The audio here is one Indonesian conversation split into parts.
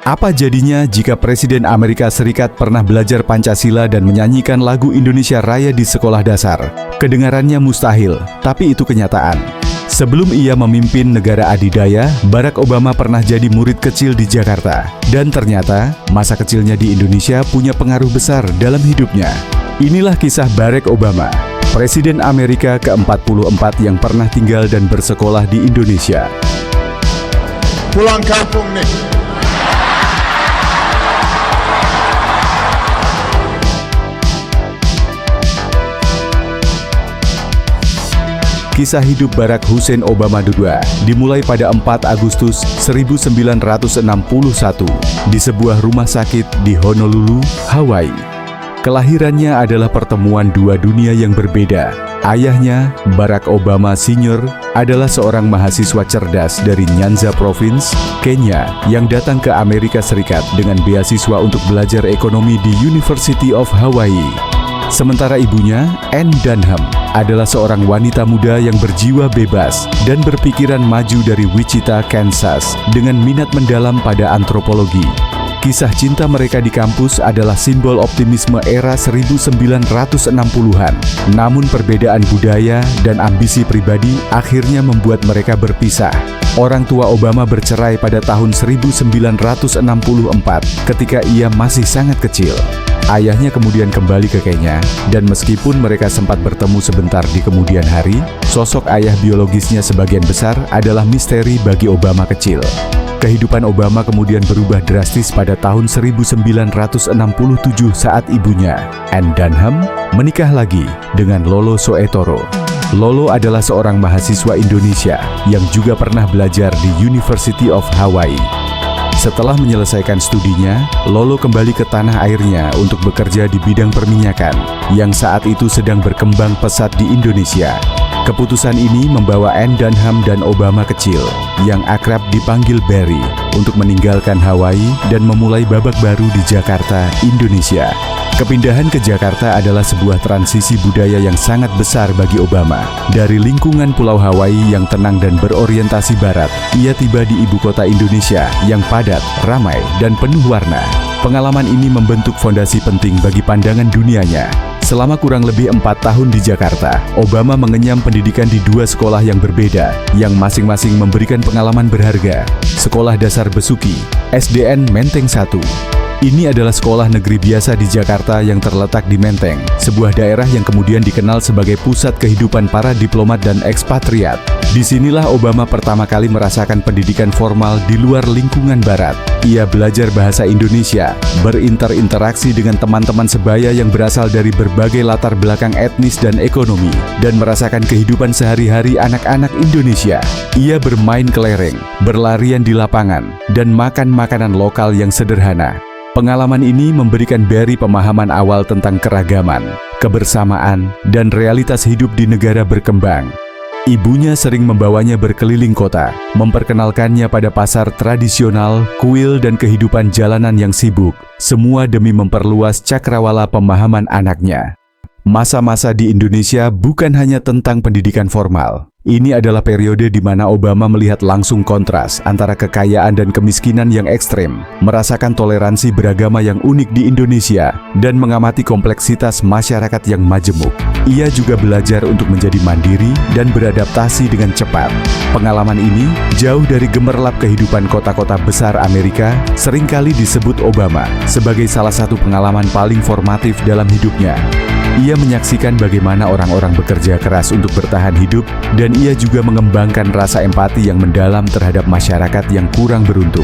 Apa jadinya jika Presiden Amerika Serikat pernah belajar Pancasila dan menyanyikan lagu Indonesia Raya di sekolah dasar? Kedengarannya mustahil, tapi itu kenyataan. Sebelum ia memimpin negara adidaya, Barack Obama pernah jadi murid kecil di Jakarta. Dan ternyata, masa kecilnya di Indonesia punya pengaruh besar dalam hidupnya. Inilah kisah Barack Obama, Presiden Amerika ke-44 yang pernah tinggal dan bersekolah di Indonesia. Pulang kampung nih. Kisah hidup Barack Hussein Obama II dimulai pada 4 Agustus 1961 di sebuah rumah sakit di Honolulu, Hawaii. Kelahirannya adalah pertemuan dua dunia yang berbeda. Ayahnya, Barack Obama Sr., adalah seorang mahasiswa cerdas dari Nyanza Province, Kenya, yang datang ke Amerika Serikat dengan beasiswa untuk belajar ekonomi di University of Hawaii. Sementara ibunya, Ann Dunham, adalah seorang wanita muda yang berjiwa bebas dan berpikiran maju dari Wichita, Kansas, dengan minat mendalam pada antropologi. Kisah cinta mereka di kampus adalah simbol optimisme era 1960-an. Namun perbedaan budaya dan ambisi pribadi akhirnya membuat mereka berpisah. Orang tua Obama bercerai pada tahun 1964 ketika ia masih sangat kecil. Ayahnya kemudian kembali ke Kenya, dan meskipun mereka sempat bertemu sebentar di kemudian hari, sosok ayah biologisnya sebagian besar adalah misteri bagi Obama kecil. Kehidupan Obama kemudian berubah drastis pada tahun 1967 saat ibunya, Ann Dunham, menikah lagi dengan Lolo Soetoro. Lolo adalah seorang mahasiswa Indonesia yang juga pernah belajar di University of Hawaii. Setelah menyelesaikan studinya, Lolo kembali ke tanah airnya untuk bekerja di bidang perminyakan yang saat itu sedang berkembang pesat di Indonesia. Keputusan ini membawa Ann Dunham dan Obama kecil, yang akrab dipanggil Barry, untuk meninggalkan Hawaii dan memulai babak baru di Jakarta, Indonesia. Kepindahan ke Jakarta adalah sebuah transisi budaya yang sangat besar bagi Obama. Dari lingkungan Pulau Hawaii yang tenang dan berorientasi barat, ia tiba di ibu kota Indonesia yang padat, ramai, dan penuh warna. Pengalaman ini membentuk fondasi penting bagi pandangan dunianya. Selama kurang lebih 4 tahun di Jakarta, Obama mengenyam pendidikan di 2 sekolah yang berbeda, yang masing-masing memberikan pengalaman berharga. Sekolah Dasar Besuki, SDN Menteng 1. Ini adalah sekolah negeri biasa di Jakarta yang terletak di Menteng, sebuah daerah yang kemudian dikenal sebagai pusat kehidupan para diplomat dan ekspatriat. Disinilah Obama pertama kali merasakan pendidikan formal di luar lingkungan barat. Ia belajar bahasa Indonesia, berinteraksi dengan teman-teman sebaya yang berasal dari berbagai latar belakang etnis dan ekonomi, dan merasakan kehidupan sehari-hari anak-anak Indonesia. Ia bermain kelereng, berlarian di lapangan, dan makan makanan lokal yang sederhana. Pengalaman ini memberikan Barry pemahaman awal tentang keragaman, kebersamaan, dan realitas hidup di negara berkembang. Ibunya sering membawanya berkeliling kota, memperkenalkannya pada pasar tradisional, kuil, dan kehidupan jalanan yang sibuk, semua demi memperluas cakrawala pemahaman anaknya. Masa-masa di Indonesia bukan hanya tentang pendidikan formal. Ini adalah periode di mana Obama melihat langsung kontras antara kekayaan dan kemiskinan yang ekstrem, merasakan toleransi beragama yang unik di Indonesia, dan mengamati kompleksitas masyarakat yang majemuk. Ia juga belajar untuk menjadi mandiri dan beradaptasi dengan cepat. Pengalaman ini, jauh dari gemerlap kehidupan kota-kota besar Amerika, seringkali disebut Obama sebagai salah satu pengalaman paling formatif dalam hidupnya. Ia menyaksikan bagaimana orang-orang bekerja keras untuk bertahan hidup, dan ia juga mengembangkan rasa empati yang mendalam terhadap masyarakat yang kurang beruntung.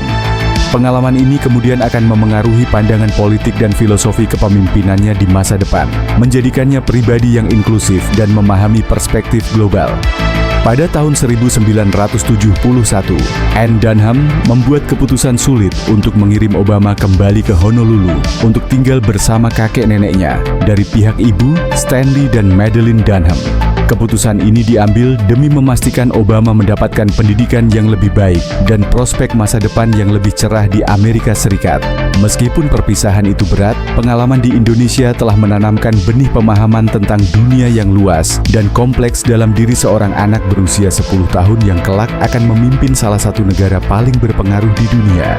Pengalaman ini kemudian akan memengaruhi pandangan politik dan filosofi kepemimpinannya di masa depan, menjadikannya pribadi yang inklusif dan memahami perspektif global. Pada tahun 1971, Ann Dunham membuat keputusan sulit untuk mengirim Obama kembali ke Honolulu untuk tinggal bersama kakek neneknya dari pihak ibu, Stanley dan Madeline Dunham. Keputusan ini diambil demi memastikan Obama mendapatkan pendidikan yang lebih baik dan prospek masa depan yang lebih cerah di Amerika Serikat. Meskipun perpisahan itu berat, pengalaman di Indonesia telah menanamkan benih pemahaman tentang dunia yang luas dan kompleks dalam diri seorang anak berusia 10 tahun yang kelak akan memimpin salah satu negara paling berpengaruh di dunia.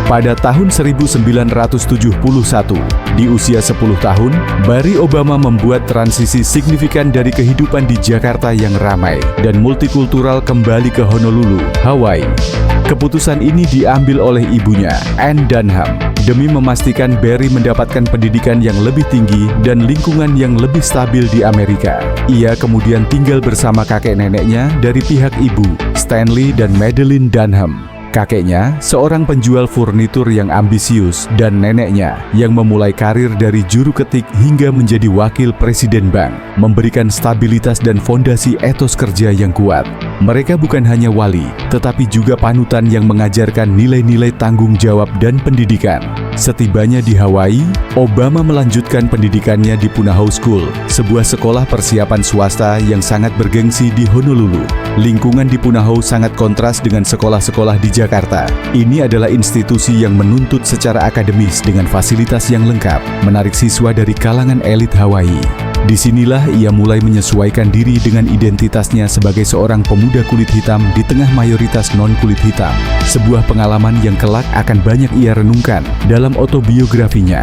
Pada tahun 1971, di usia 10 tahun, Barack Obama membuat transisi signifikan dari kehidupan di Jakarta yang ramai dan multikultural kembali ke Honolulu, Hawaii. Keputusan ini diambil oleh ibunya, Ann Dunham, demi memastikan Barry mendapatkan pendidikan yang lebih tinggi dan lingkungan yang lebih stabil di Amerika. Ia kemudian tinggal bersama kakek neneknya dari pihak ibu, Stanley dan Madeline Dunham. Kakeknya, seorang penjual furnitur yang ambisius, dan neneknya yang memulai karir dari juru ketik hingga menjadi wakil presiden bank, memberikan stabilitas dan fondasi etos kerja yang kuat. Mereka bukan hanya wali, tetapi juga panutan yang mengajarkan nilai-nilai tanggung jawab dan pendidikan. Setibanya di Hawaii, Obama melanjutkan pendidikannya di Punahou School, sebuah sekolah persiapan swasta yang sangat bergengsi di Honolulu. Lingkungan di Punahou sangat kontras dengan sekolah-sekolah di Jakarta. Ini adalah institusi yang menuntut secara akademis dengan fasilitas yang lengkap, menarik siswa dari kalangan elit Hawaii. Disinilah ia mulai menyesuaikan diri dengan identitasnya sebagai seorang pemuda kulit hitam di tengah mayoritas non-kulit hitam. Sebuah pengalaman yang kelak akan banyak ia renungkan dalam autobiografinya.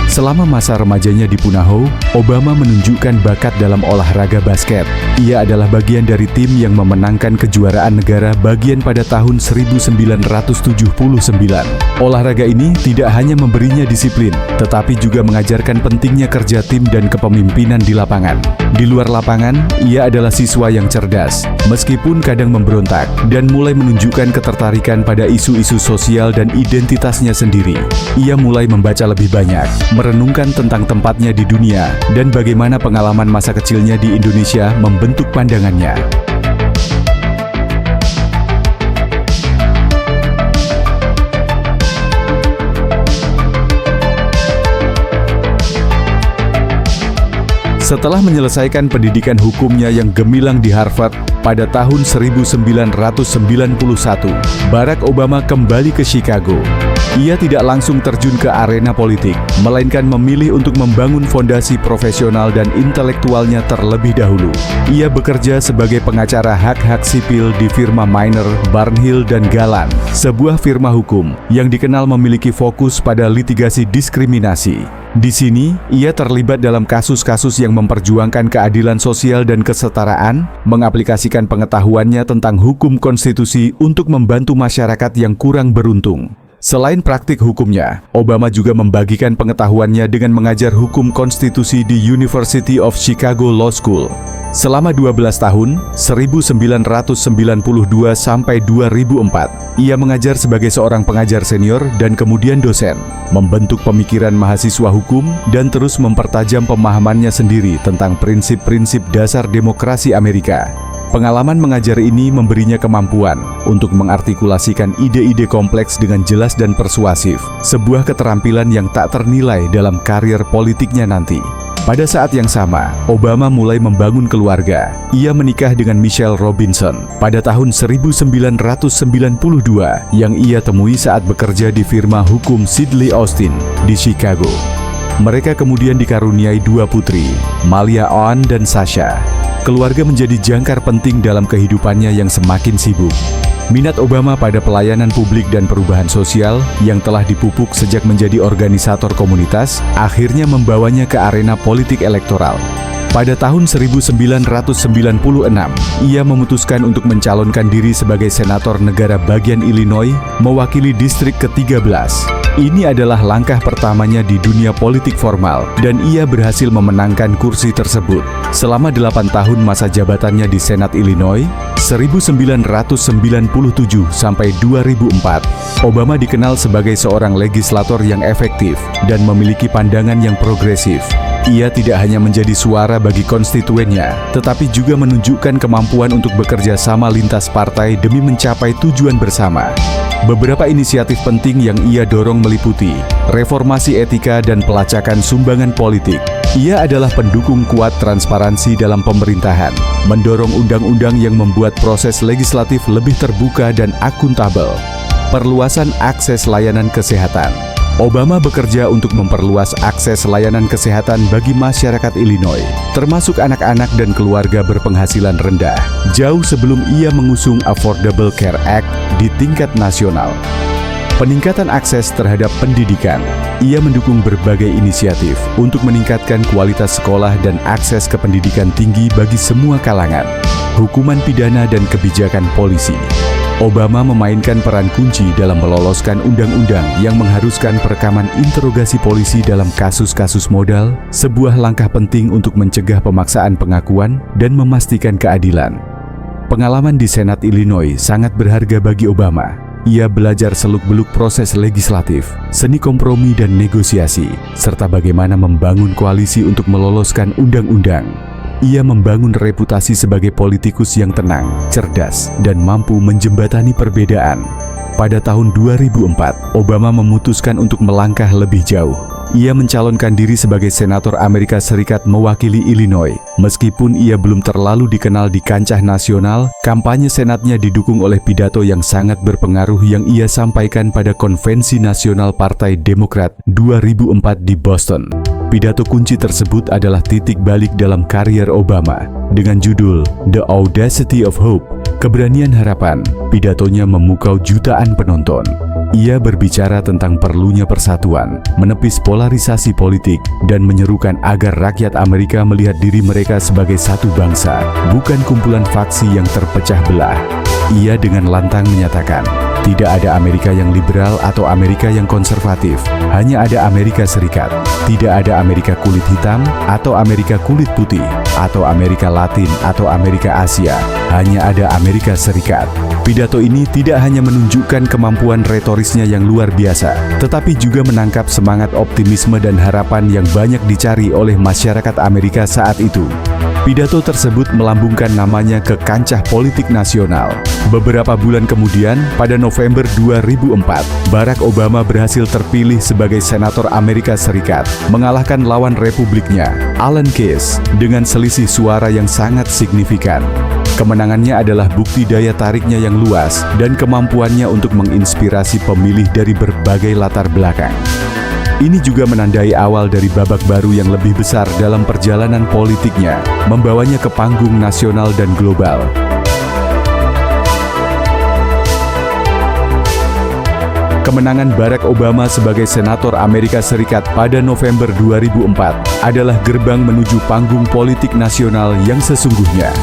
Selama masa remajanya di Punahou, Obama menunjukkan bakat dalam olahraga basket. Ia adalah bagian dari tim yang memenangkan kejuaraan negara bagian pada tahun 1979. Olahraga ini tidak hanya memberinya disiplin, tetapi juga mengajarkan pentingnya kerja tim dan kepemimpinan di lapangan. Di luar lapangan, ia adalah siswa yang cerdas, meskipun kadang memberontak, dan mulai menunjukkan ketertarikan pada isu-isu sosial dan identitasnya sendiri. Ia mulai membaca lebih banyak, merenungkan tentang tempatnya di dunia, dan bagaimana pengalaman masa kecilnya di Indonesia membentuk pandangannya. Setelah menyelesaikan pendidikan hukumnya yang gemilang di Harvard pada tahun 1991, Barack Obama kembali ke Chicago. Ia tidak langsung terjun ke arena politik, melainkan memilih untuk membangun fondasi profesional dan intelektualnya terlebih dahulu. Ia bekerja sebagai pengacara hak-hak sipil di firma Minor, Barnhill dan Galan, sebuah firma hukum yang dikenal memiliki fokus pada litigasi diskriminasi. Di sini, ia terlibat dalam kasus-kasus yang memperjuangkan keadilan sosial dan kesetaraan, mengaplikasikan pengetahuannya tentang hukum konstitusi untuk membantu masyarakat yang kurang beruntung. Selain praktik hukumnya, Obama juga membagikan pengetahuannya dengan mengajar hukum konstitusi di University of Chicago Law School. Selama 12 tahun, 1992 sampai 2004, ia mengajar sebagai seorang pengajar senior dan kemudian dosen, membentuk pemikiran mahasiswa hukum dan terus mempertajam pemahamannya sendiri tentang prinsip-prinsip dasar demokrasi Amerika. Pengalaman mengajar ini memberinya kemampuan untuk mengartikulasikan ide-ide kompleks dengan jelas dan persuasif, sebuah keterampilan yang tak ternilai dalam karir politiknya nanti. Pada saat yang sama, Obama mulai membangun keluarga. Ia menikah dengan Michelle Robinson pada tahun 1992 yang ia temui saat bekerja di firma hukum Sidley Austin di Chicago. Mereka kemudian dikaruniai dua putri, Malia Owen dan Sasha. Keluarga menjadi jangkar penting dalam kehidupannya yang semakin sibuk. Minat Obama pada pelayanan publik dan perubahan sosial yang telah dipupuk sejak menjadi organisator komunitas, akhirnya membawanya ke arena politik elektoral. Pada tahun 1996, ia memutuskan untuk mencalonkan diri sebagai senator negara bagian Illinois, mewakili distrik ke-13. Ini adalah langkah pertamanya di dunia politik formal, dan ia berhasil memenangkan kursi tersebut. Selama 8 tahun masa jabatannya di Senat Illinois, 1997 sampai 2004, Obama dikenal sebagai seorang legislator yang efektif dan memiliki pandangan yang progresif. Ia tidak hanya menjadi suara bagi konstituennya, tetapi juga menunjukkan kemampuan untuk bekerja sama lintas partai demi mencapai tujuan bersama. Beberapa inisiatif penting yang ia dorong meliputi reformasi etika dan pelacakan sumbangan politik. Ia adalah pendukung kuat transparansi dalam pemerintahan, mendorong undang-undang yang membuat proses legislatif lebih terbuka dan akuntabel. Perluasan akses layanan kesehatan. Obama bekerja untuk memperluas akses layanan kesehatan bagi masyarakat Illinois, termasuk anak-anak dan keluarga berpenghasilan rendah, jauh sebelum ia mengusung Affordable Care Act di tingkat nasional. Peningkatan akses terhadap pendidikan. Ia mendukung berbagai inisiatif untuk meningkatkan kualitas sekolah dan akses ke pendidikan tinggi bagi semua kalangan. Hukuman pidana dan kebijakan polisi. Obama memainkan peran kunci dalam meloloskan undang-undang yang mengharuskan perekaman interogasi polisi dalam kasus-kasus modal, sebuah langkah penting untuk mencegah pemaksaan pengakuan dan memastikan keadilan. Pengalaman di Senat Illinois sangat berharga bagi Obama. Ia belajar seluk-beluk proses legislatif, seni kompromi dan negosiasi, serta bagaimana membangun koalisi untuk meloloskan undang-undang. Ia membangun reputasi sebagai politikus yang tenang, cerdas, dan mampu menjembatani perbedaan. Pada tahun 2004, Obama memutuskan untuk melangkah lebih jauh. Ia mencalonkan diri sebagai senator Amerika Serikat mewakili Illinois. Meskipun ia belum terlalu dikenal di kancah nasional, kampanye senatnya didukung oleh pidato yang sangat berpengaruh yang ia sampaikan pada Konvensi Nasional Partai Demokrat 2004 di Boston. Pidato kunci tersebut adalah titik balik dalam karier Obama. Dengan judul The Audacity of Hope, Keberanian Harapan, pidatonya memukau jutaan penonton. Ia berbicara tentang perlunya persatuan, menepis polarisasi politik, dan menyerukan agar rakyat Amerika melihat diri mereka sebagai satu bangsa, bukan kumpulan faksi yang terpecah belah. Ia dengan lantang menyatakan, tidak ada Amerika yang liberal atau Amerika yang konservatif, hanya ada Amerika Serikat. Tidak ada Amerika kulit hitam atau Amerika kulit putih, atau Amerika Latin atau Amerika Asia, hanya ada Amerika Serikat. Pidato ini tidak hanya menunjukkan kemampuan retorisnya yang luar biasa, tetapi juga menangkap semangat optimisme dan harapan yang banyak dicari oleh masyarakat Amerika saat itu. Pidato tersebut melambungkan namanya ke kancah politik nasional. Beberapa bulan kemudian, pada November 2004, Barack Obama berhasil terpilih sebagai senator Amerika Serikat, mengalahkan lawan republiknya, Alan Keyes, dengan selisih suara yang sangat signifikan. Kemenangannya adalah bukti daya tariknya yang luas dan kemampuannya untuk menginspirasi pemilih dari berbagai latar belakang. Ini juga menandai awal dari babak baru yang lebih besar dalam perjalanan politiknya, membawanya ke panggung nasional dan global. Kemenangan Barack Obama sebagai senator Amerika Serikat pada November 2004 adalah gerbang menuju panggung politik nasional yang sesungguhnya.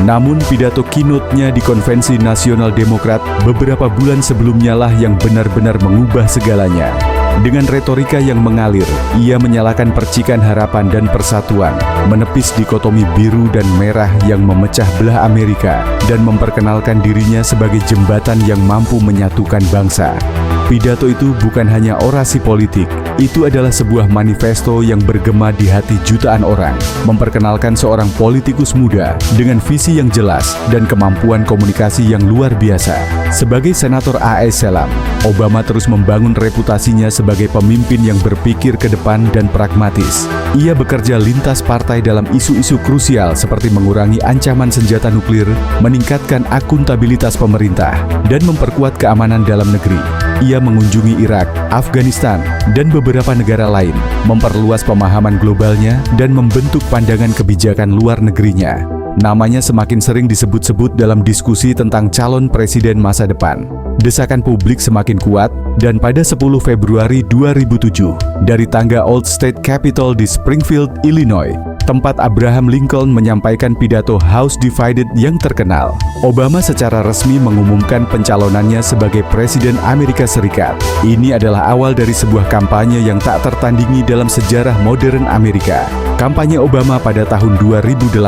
Namun pidato keynote-nya di Konvensi Nasional Demokrat beberapa bulan sebelumnya lah yang benar-benar mengubah segalanya. Dengan retorika yang mengalir, ia menyalakan percikan harapan dan persatuan, menepis dikotomi biru dan merah yang memecah belah Amerika, dan memperkenalkan dirinya sebagai jembatan yang mampu menyatukan bangsa. Pidato itu bukan hanya orasi politik, itu adalah sebuah manifesto yang bergema di hati jutaan orang, memperkenalkan seorang politikus muda dengan visi yang jelas dan kemampuan komunikasi yang luar biasa. Sebagai senator AS Selam, Obama terus membangun reputasinya sebagai pemimpin yang berpikir ke depan dan pragmatis. Ia bekerja lintas partai dalam isu-isu krusial seperti mengurangi ancaman senjata nuklir, meningkatkan akuntabilitas pemerintah, dan memperkuat keamanan dalam negeri. Ia mengunjungi Irak, Afghanistan, dan beberapa negara lain, memperluas pemahaman globalnya, dan membentuk pandangan kebijakan luar negerinya. Namanya semakin sering disebut-sebut dalam diskusi tentang calon presiden masa depan. Desakan publik semakin kuat, dan pada 10 Februari 2007, dari tangga Old State Capitol di Springfield, Illinois, tempat Abraham Lincoln menyampaikan pidato House Divided yang terkenal, Obama secara resmi mengumumkan pencalonannya sebagai Presiden Amerika Serikat. Ini adalah awal dari sebuah kampanye yang tak tertandingi dalam sejarah modern Amerika. Kampanye Obama pada tahun 2008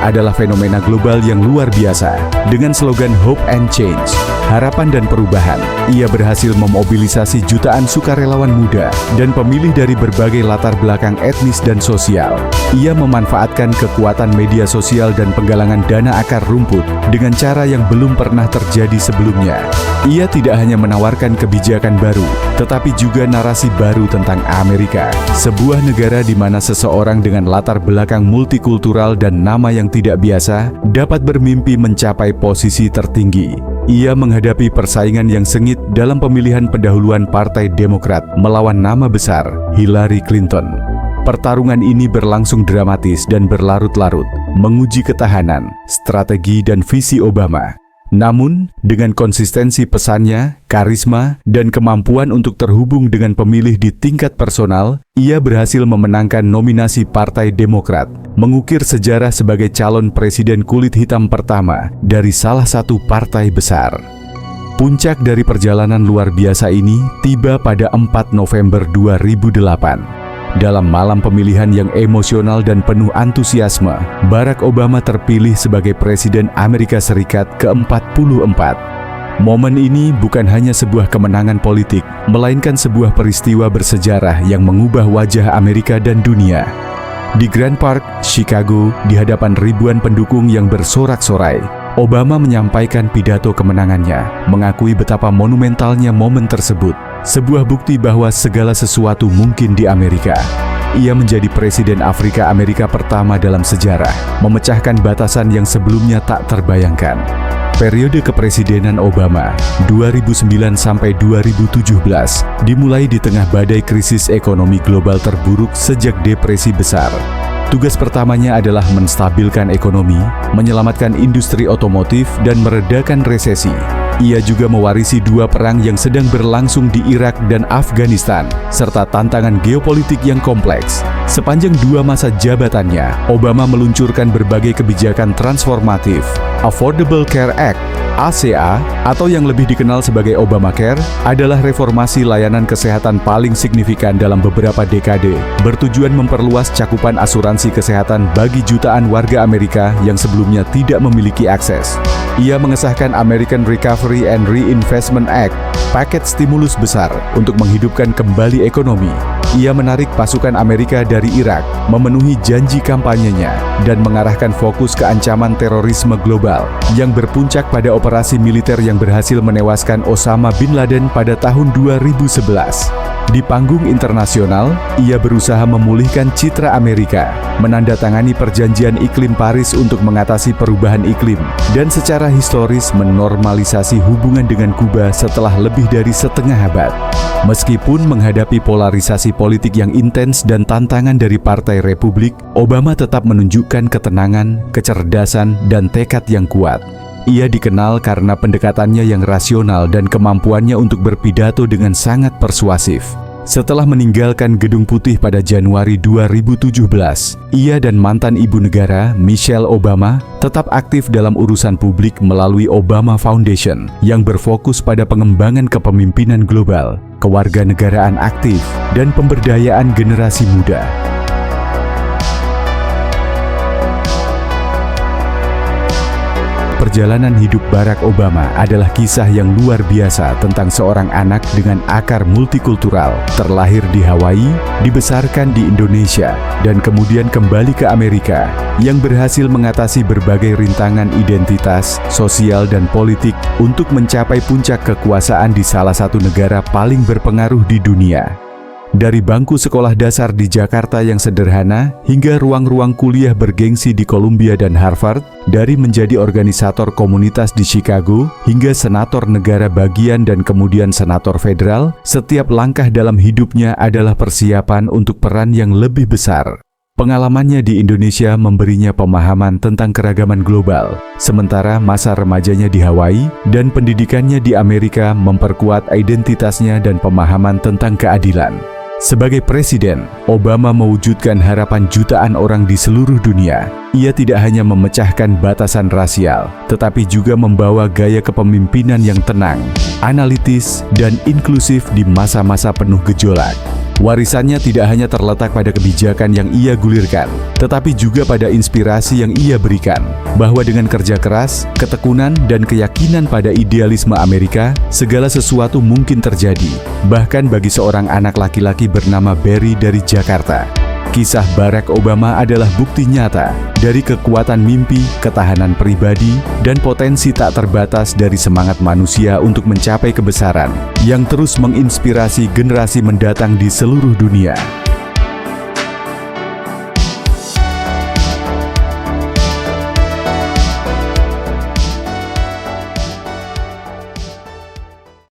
adalah fenomena global yang luar biasa. Dengan slogan Hope and Change, harapan dan perubahan, ia berhasil memobilisasi jutaan sukarelawan muda dan pemilih dari berbagai latar belakang etnis dan sosial. Ia memanfaatkan kekuatan media sosial dan penggalangan dana akar rumput dengan cara yang belum pernah terjadi sebelumnya. Ia tidak hanya menawarkan kebijakan baru, tetapi juga narasi baru tentang Amerika, sebuah negara di mana seseorang dengan latar belakang multikultural dan nama yang tidak biasa dapat bermimpi mencapai posisi tertinggi. Ia menghadapi persaingan yang sengit dalam pemilihan pendahuluan Partai Demokrat melawan nama besar Hillary Clinton. Pertarungan ini berlangsung dramatis dan berlarut-larut, menguji ketahanan, strategi dan visi Obama. Namun, dengan konsistensi pesannya, karisma, dan kemampuan untuk terhubung dengan pemilih di tingkat personal, ia berhasil memenangkan nominasi Partai Demokrat, mengukir sejarah sebagai calon presiden kulit hitam pertama dari salah satu partai besar. Puncak dari perjalanan luar biasa ini tiba pada 4 November 2008. Dalam malam pemilihan yang emosional dan penuh antusiasme, Barack Obama terpilih sebagai Presiden Amerika Serikat ke-44. Momen ini bukan hanya sebuah kemenangan politik, melainkan sebuah peristiwa bersejarah yang mengubah wajah Amerika dan dunia. Di Grand Park, Chicago, di hadapan ribuan pendukung yang bersorak-sorai, Obama menyampaikan pidato kemenangannya, mengakui betapa monumentalnya momen tersebut. Sebuah bukti bahwa segala sesuatu mungkin di Amerika. Ia menjadi Presiden Afrika-Amerika pertama dalam sejarah, memecahkan batasan yang sebelumnya tak terbayangkan. Periode kepresidenan Obama, 2009 sampai 2017, dimulai di tengah badai krisis ekonomi global terburuk sejak Depresi Besar. Tugas pertamanya adalah menstabilkan ekonomi, menyelamatkan industri otomotif, dan meredakan resesi. Ia juga mewarisi dua perang yang sedang berlangsung di Irak dan Afghanistan, serta tantangan geopolitik yang kompleks. Sepanjang 2 masa jabatannya, Obama meluncurkan berbagai kebijakan transformatif. Affordable Care Act, ACA, atau yang lebih dikenal sebagai Obamacare, adalah reformasi layanan kesehatan paling signifikan dalam beberapa dekade, bertujuan memperluas cakupan asuransi kesehatan bagi jutaan warga Amerika yang sebelumnya tidak memiliki akses. Ia mengesahkan American Recovery and Reinvestment Act, paket stimulus besar untuk menghidupkan kembali ekonomi. Ia menarik pasukan Amerika dari Irak, memenuhi janji kampanyenya, dan mengarahkan fokus ke ancaman terorisme global yang berpuncak pada operasi militer yang berhasil menewaskan Osama bin Laden pada tahun 2011. Di panggung internasional, ia berusaha memulihkan citra Amerika, menandatangani perjanjian iklim Paris untuk mengatasi perubahan iklim, dan secara historis menormalisasi hubungan dengan Kuba setelah lebih dari setengah abad. Meskipun menghadapi polarisasi politik yang intens dan tantangan dari Partai Republik, Obama tetap menunjukkan ketenangan, kecerdasan, dan tekad yang kuat. Ia dikenal karena pendekatannya yang rasional dan kemampuannya untuk berpidato dengan sangat persuasif. Setelah meninggalkan Gedung Putih pada Januari 2017, ia dan mantan ibu negara, Michelle Obama, tetap aktif dalam urusan publik melalui Obama Foundation yang berfokus pada pengembangan kepemimpinan global, kewarganegaraan aktif, dan pemberdayaan generasi muda. Perjalanan hidup Barack Obama adalah kisah yang luar biasa tentang seorang anak dengan akar multikultural, terlahir di Hawaii, dibesarkan di Indonesia, dan kemudian kembali ke Amerika, yang berhasil mengatasi berbagai rintangan identitas, sosial, dan politik untuk mencapai puncak kekuasaan di salah satu negara paling berpengaruh di dunia. Dari bangku sekolah dasar di Jakarta yang sederhana hingga ruang-ruang kuliah bergengsi di Columbia dan Harvard, dari menjadi organisator komunitas di Chicago hingga senator negara bagian dan kemudian senator federal, setiap langkah dalam hidupnya adalah persiapan untuk peran yang lebih besar. Pengalamannya di Indonesia memberinya pemahaman tentang keragaman global, sementara masa remajanya di Hawaii dan pendidikannya di Amerika memperkuat identitasnya dan pemahaman tentang keadilan. Sebagai presiden, Obama mewujudkan harapan jutaan orang di seluruh dunia. Ia tidak hanya memecahkan batasan rasial, tetapi juga membawa gaya kepemimpinan yang tenang, analitis, dan inklusif di masa-masa penuh gejolak. Warisannya tidak hanya terletak pada kebijakan yang ia gulirkan, tetapi juga pada inspirasi yang ia berikan, bahwa dengan kerja keras, ketekunan, dan keyakinan pada idealisme Amerika, segala sesuatu mungkin terjadi, bahkan bagi seorang anak laki-laki bernama Barry dari Jakarta. Kisah Barack Obama adalah bukti nyata dari kekuatan mimpi, ketahanan pribadi, dan potensi tak terbatas dari semangat manusia untuk mencapai kebesaran yang terus menginspirasi generasi mendatang di seluruh dunia.